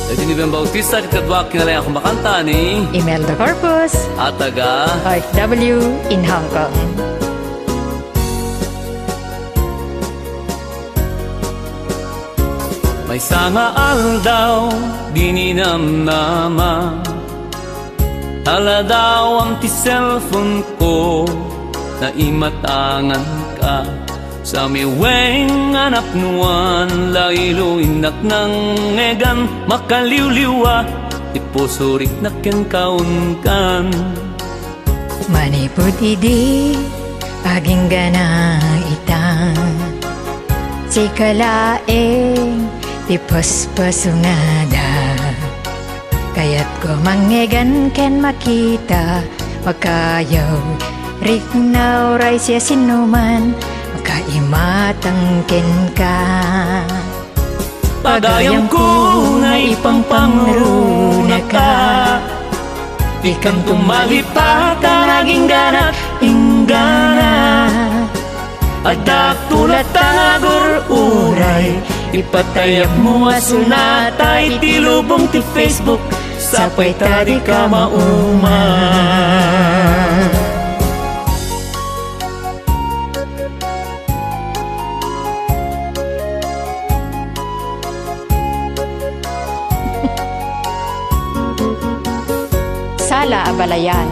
Edinibang Bautista at kadwak kinalay akong makanta ni Imelda Corpus, Ataga OFW in Hong Kong. may sanga aldaw dininamnama. Tala daw ang ti cellphone ko na imatangan ka. Sa miweng anak nuan lailo inak ng egan makaliwliwa ipusurik na ken kaunkan. Manipud idi aging gana ita sikalaeng tipos-pasungada. Kaya't ko mangegan ken makita makayaw riknaw ray siya sinuman makaimatang ken ka. Pagayam ko na ipangpangruna ka, di kang tumalipat ang naging ganap inggana. Adak tulat ang agur-uray, ipatayap mo asunatay, tilubong ti Facebook, sapay tadi ka mauma. Sala Abalayan.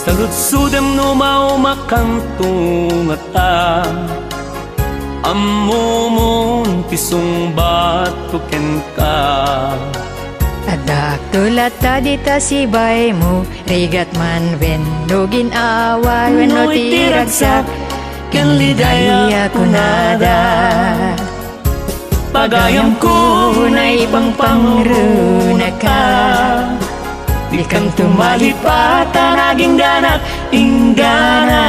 Saludsudem no maumakantung ata amumon pisong batuken ka. Adak tulat tadita si bay mo rigat man wen lugin away wen no tiragsak ken lidaya kunada. Pagayam ko na ipangpangruna ka, di kang tumalipat ang naging ganap inggana.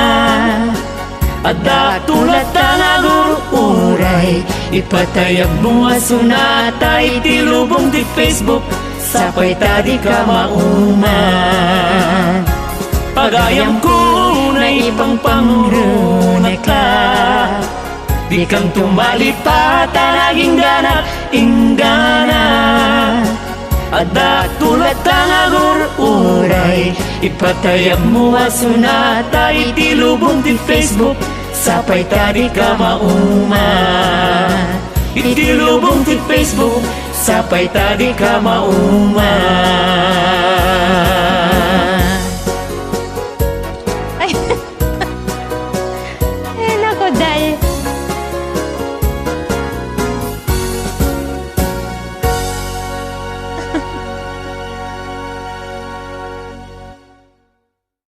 Adak tulat ang agur-uray, ipatayab mo asunatay, tilubong di Facebook, sapay tadi ka mauma. Pagayam ko na ipangpangruna ka, di kang tumalipat ang naging ganap inggana. Adak tulat ang agur-uray, ipatayab mo asunatay, tilubong di Facebook, sapay tadi ka mauma. Itilubong ti Facebook, sapay tadi ka mauma.